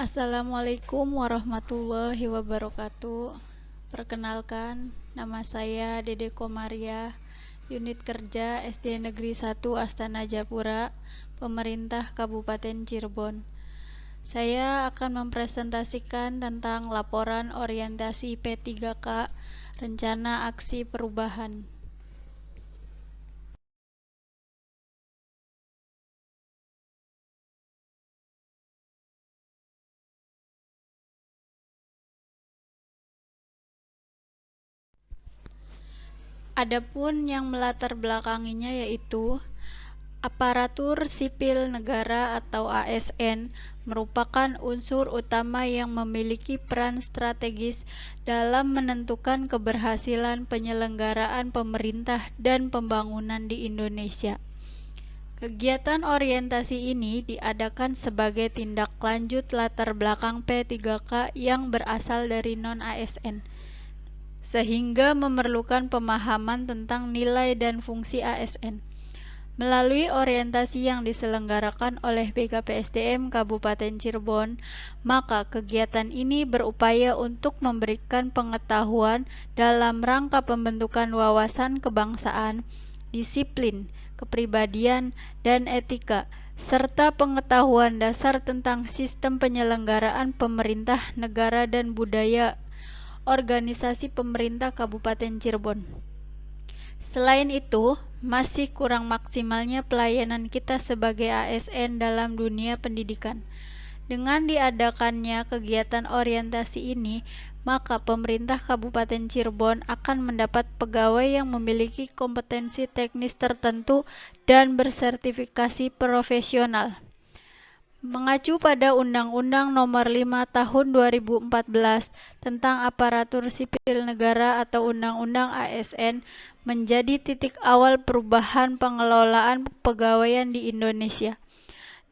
Assalamualaikum warahmatullahi wabarakatuh. Perkenalkan, nama saya Dede Komaria, Unit Kerja SD Negeri 1 Astana Japura, Pemerintah Kabupaten Cirebon. Saya akan mempresentasikan tentang laporan orientasi P3K, Rencana Aksi Perubahan. Adapun yang melatar belakanginya yaitu aparatur sipil negara atau ASN merupakan unsur utama yang memiliki peran strategis dalam menentukan keberhasilan penyelenggaraan pemerintah dan pembangunan di Indonesia. Kegiatan orientasi ini diadakan sebagai tindak lanjut latar belakang P3K yang berasal dari non-ASN, sehingga memerlukan pemahaman tentang nilai dan fungsi ASN. Melalui orientasi yang diselenggarakan oleh BKPSDM Kabupaten Cirebon, maka kegiatan ini berupaya untuk memberikan pengetahuan dalam rangka pembentukan wawasan kebangsaan, disiplin, kepribadian, dan etika, serta pengetahuan dasar tentang sistem penyelenggaraan pemerintah, negara, dan budaya organisasi pemerintah Kabupaten Cirebon. Selain itu, masih kurang maksimalnya pelayanan kita sebagai ASN dalam dunia pendidikan. Dengan diadakannya kegiatan orientasi ini, maka pemerintah Kabupaten Cirebon akan mendapat pegawai yang memiliki kompetensi teknis tertentu dan bersertifikasi profesional. Mengacu pada Undang-Undang Nomor 5 Tahun 2014 tentang Aparatur Sipil Negara atau Undang-Undang ASN menjadi titik awal perubahan pengelolaan kepegawaian di Indonesia.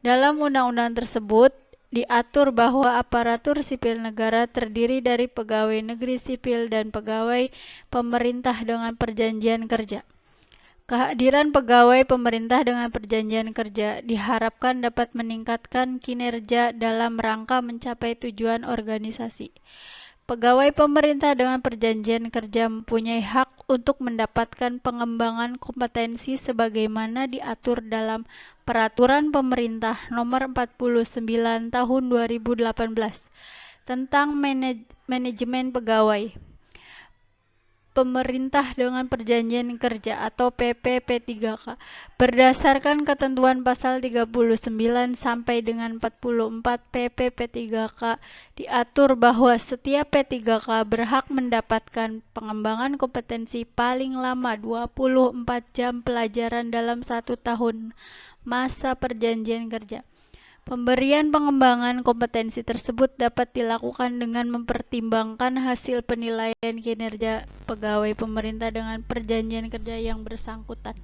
Dalam undang-undang tersebut diatur bahwa aparatur sipil negara terdiri dari pegawai negeri sipil dan pegawai pemerintah dengan perjanjian kerja. Kehadiran pegawai pemerintah dengan perjanjian kerja diharapkan dapat meningkatkan kinerja dalam rangka mencapai tujuan organisasi. Pegawai pemerintah dengan perjanjian kerja mempunyai hak untuk mendapatkan pengembangan kompetensi sebagaimana diatur dalam Peraturan Pemerintah Nomor 49 Tahun 2018 tentang manajemen pegawai pemerintah dengan perjanjian kerja atau PP P3K berdasarkan ketentuan pasal 39 sampai dengan 44 PP P3K diatur bahwa setiap P3K berhak mendapatkan pengembangan kompetensi paling lama 24 jam pelajaran dalam 1 tahun masa perjanjian kerja. Pemberian pengembangan kompetensi tersebut dapat dilakukan dengan mempertimbangkan hasil penilaian kinerja pegawai pemerintah dengan perjanjian kerja yang bersangkutan.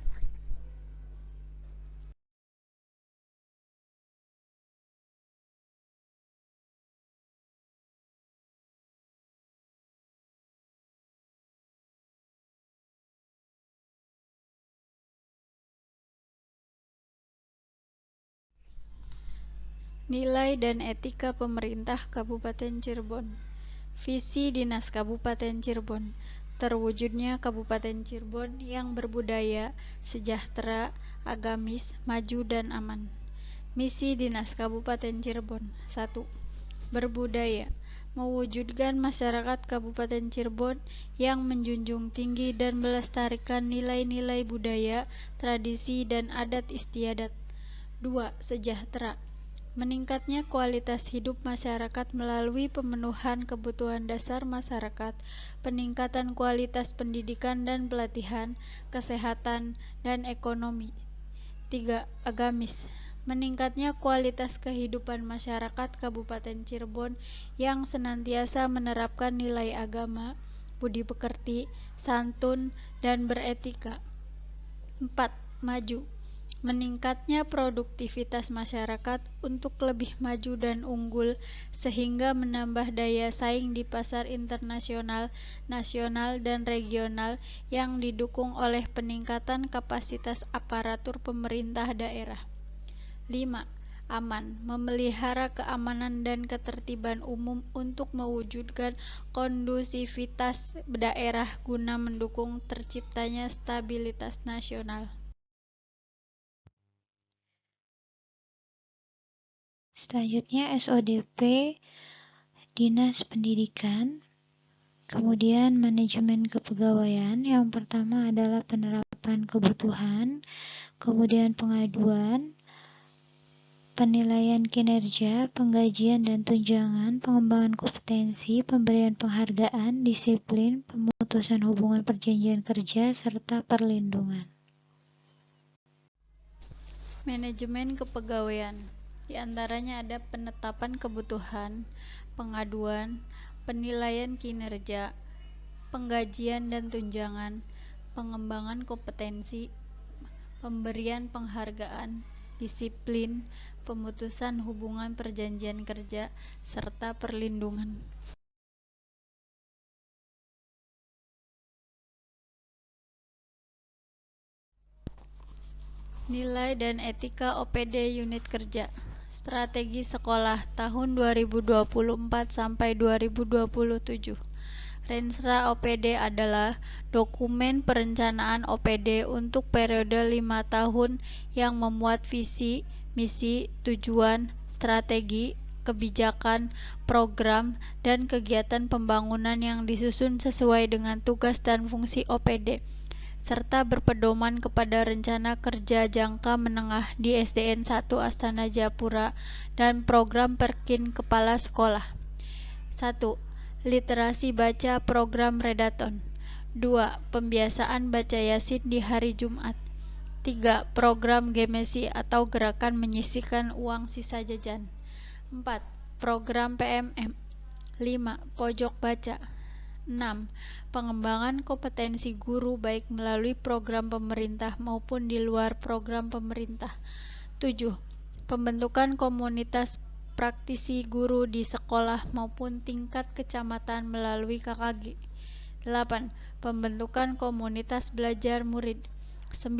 Nilai dan etika pemerintah Kabupaten Cirebon. Visi Dinas Kabupaten Cirebon. Terwujudnya Kabupaten Cirebon yang berbudaya, sejahtera, agamis, maju dan aman. Misi Dinas Kabupaten Cirebon. 1. Berbudaya. Mewujudkan masyarakat Kabupaten Cirebon yang menjunjung tinggi dan melestarikan nilai-nilai budaya, tradisi, dan adat istiadat. 2. Sejahtera. Meningkatnya kualitas hidup masyarakat melalui pemenuhan kebutuhan dasar masyarakat, peningkatan kualitas pendidikan dan pelatihan, kesehatan, dan ekonomi. 3. Agamis. Meningkatnya kualitas kehidupan masyarakat Kabupaten Cirebon yang senantiasa menerapkan nilai agama, budi pekerti, santun, dan beretika. 4. Maju. Meningkatnya produktivitas masyarakat untuk lebih maju dan unggul sehingga menambah daya saing di pasar internasional, nasional, dan regional yang didukung oleh peningkatan kapasitas aparatur pemerintah daerah. 5. aman, memelihara keamanan dan ketertiban umum untuk mewujudkan kondusivitas daerah guna mendukung terciptanya stabilitas nasional. Selanjutnya SODP Dinas Pendidikan, kemudian manajemen kepegawaian. Yang pertama adalah penerapan kebutuhan, kemudian pengaduan, penilaian kinerja, penggajian dan tunjangan, pengembangan kompetensi, pemberian penghargaan, disiplin, pemutusan hubungan perjanjian kerja, serta perlindungan. Manajemen kepegawaian. Di antaranya ada penetapan kebutuhan, pengaduan, penilaian kinerja, penggajian dan tunjangan, pengembangan kompetensi, pemberian penghargaan, disiplin, pemutusan hubungan perjanjian kerja, serta perlindungan. Nilai dan etika OPD unit kerja. Strategi sekolah tahun 2024 sampai 2027. Renstra OPD adalah dokumen perencanaan OPD untuk periode 5 tahun yang memuat visi, misi, tujuan, strategi, kebijakan, program, dan kegiatan pembangunan yang disusun sesuai dengan tugas dan fungsi OPD, serta berpedoman kepada rencana kerja jangka menengah di SDN 1 Astana Japura dan program Perkin Kepala Sekolah. 1. Literasi baca program Redaton. 2. Pembiasaan baca Yasin di hari Jumat. 3. Program Gemesi atau gerakan menyisihkan uang sisa jajan. 4. Program PMM. 5. Pojok baca. 6. Pengembangan kompetensi guru baik melalui program pemerintah maupun di luar program pemerintah. 7. Pembentukan komunitas praktisi guru di sekolah maupun tingkat kecamatan melalui KKG. 8. Pembentukan komunitas belajar murid. 9.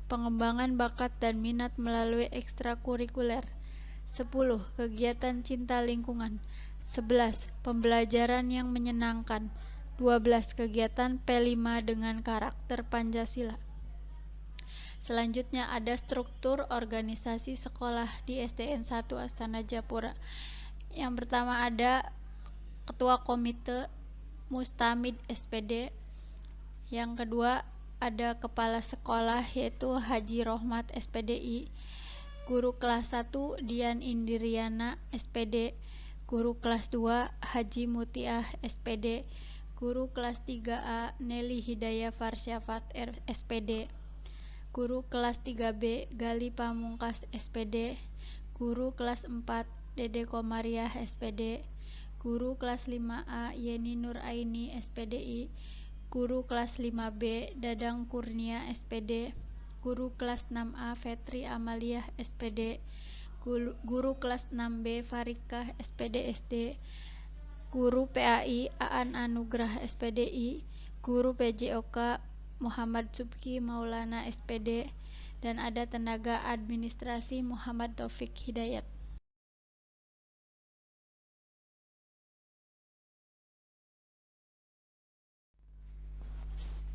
Pengembangan bakat dan minat melalui ekstrakurikuler. 10. Kegiatan cinta lingkungan. 11. Pembelajaran yang menyenangkan. 12. Kegiatan P5 dengan karakter Pancasila. Selanjutnya ada struktur organisasi sekolah di SDN 1 Astana Japura. Yang pertama ada Ketua Komite Mustamid SPD. Yang kedua ada Kepala Sekolah yaitu Haji Rohmat SPDI. Guru kelas 1 Dian Indiriana SPD. Guru kelas 2 Haji Mutiah SPD. Guru kelas 3A Nelly Hidayah Farsyafat SPD. Guru kelas 3B Gali Pamungkas SPD. Guru kelas 4 Dede Komariah SPD. Guru kelas 5A Yeni Nuraini SPDI. Guru kelas 5B Dadang Kurnia SPD. Guru kelas 6A Fetri Amaliah SPD. Guru kelas 6B Farikah SPD SD. Guru PAI Aan Anugrah SPDI. Guru PJOK Muhammad Subki Maulana SPD. Dan ada tenaga administrasi Muhammad Taufik Hidayat.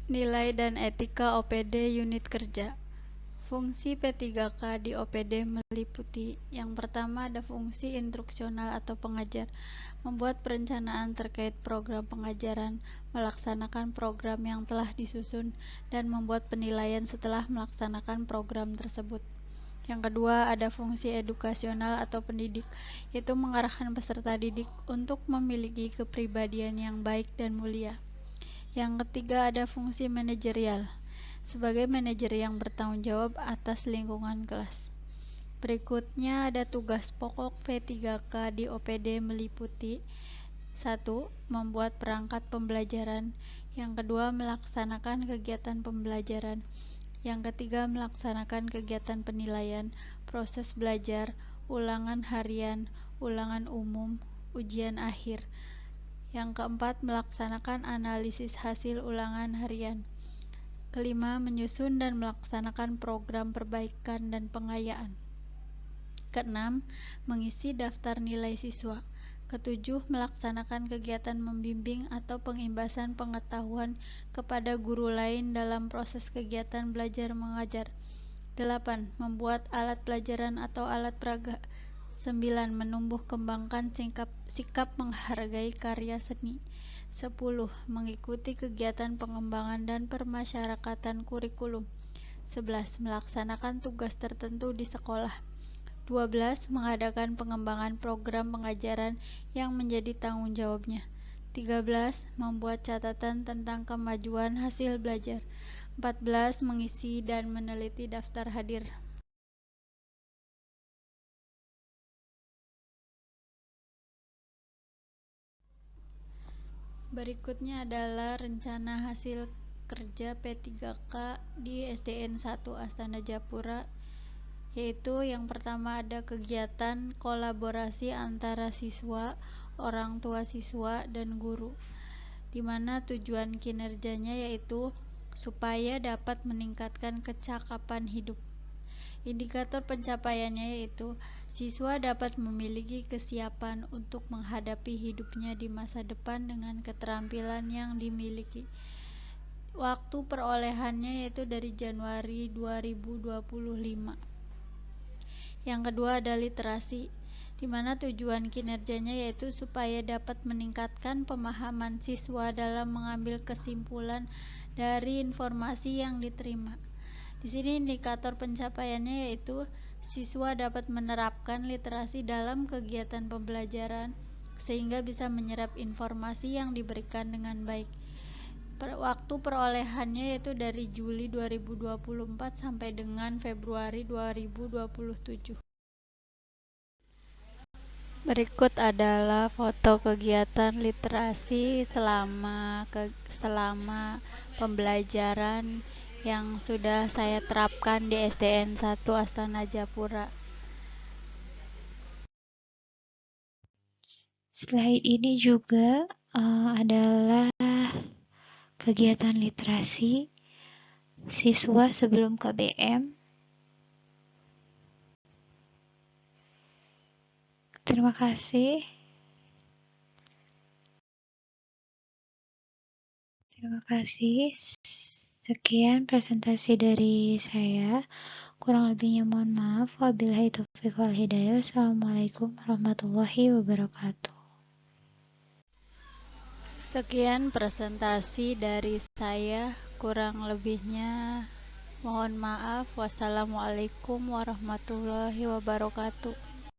Nilai dan etika OPD unit kerja. Fungsi P3K di OPD meliputi: yang pertama ada fungsi instruksional atau pengajar, membuat perencanaan terkait program pengajaran, melaksanakan program yang telah disusun, dan membuat penilaian setelah melaksanakan program tersebut. Yang kedua ada fungsi edukasional atau pendidik, yaitu mengarahkan peserta didik untuk memiliki kepribadian yang baik dan mulia. Yang ketiga ada fungsi manajerial, sebagai manajer yang bertanggung jawab atas lingkungan kelas. Berikutnya ada tugas pokok P3K di OPD meliputi: 1. Membuat perangkat pembelajaran. Yang kedua, melaksanakan kegiatan pembelajaran. Yang ketiga, melaksanakan kegiatan penilaian, proses belajar, ulangan harian, ulangan umum, ujian akhir. Yang keempat, melaksanakan analisis hasil ulangan harian. Kelima, menyusun dan melaksanakan program perbaikan dan pengayaan. Keenam, mengisi daftar nilai siswa. Ketujuh, melaksanakan kegiatan membimbing atau pengimbasan pengetahuan kepada guru lain dalam proses kegiatan belajar mengajar. 8. Membuat alat pelajaran atau alat peraga. 9. Menumbuh kembangkan sikap menghargai karya seni. 10. Mengikuti kegiatan pengembangan dan permasyarakatan kurikulum. 11. Melaksanakan tugas tertentu di sekolah. 12. Mengadakan pengembangan program pengajaran yang menjadi tanggung jawabnya. 13. Membuat catatan tentang kemajuan hasil belajar. 14. Mengisi dan meneliti daftar hadir. Berikutnya adalah rencana hasil kerja P3K di SDN 1 Astana Japura, yaitu yang pertama ada kegiatan kolaborasi antara siswa, orang tua siswa, dan guru, di mana tujuan kinerjanya yaitu supaya dapat meningkatkan kecakapan hidup. Indikator pencapaiannya yaitu siswa dapat memiliki kesiapan untuk menghadapi hidupnya di masa depan dengan keterampilan yang dimiliki. Waktu perolehannya yaitu dari Januari 2025. Yang kedua ada literasi, di mana tujuan kinerjanya yaitu supaya dapat meningkatkan pemahaman siswa dalam mengambil kesimpulan dari informasi yang diterima. Di sini indikator pencapaiannya yaitu siswa dapat menerapkan literasi dalam kegiatan pembelajaran sehingga bisa menyerap informasi yang diberikan dengan baik. Waktu perolehannya yaitu dari Juli 2024 sampai dengan Februari 2027. Berikut adalah foto kegiatan literasi selama pembelajaran yang sudah saya terapkan di SDN 1 Astana Japura. Slide ini juga adalah kegiatan literasi siswa sebelum KBM. Terima kasih. Sekian presentasi dari saya. Kurang lebihnya mohon maaf. Wabillahi taufiq wal hidayah. Assalamualaikum warahmatullahi wabarakatuh. Sekian presentasi dari saya, kurang lebihnya mohon maaf. Wassalamualaikum warahmatullahi wabarakatuh.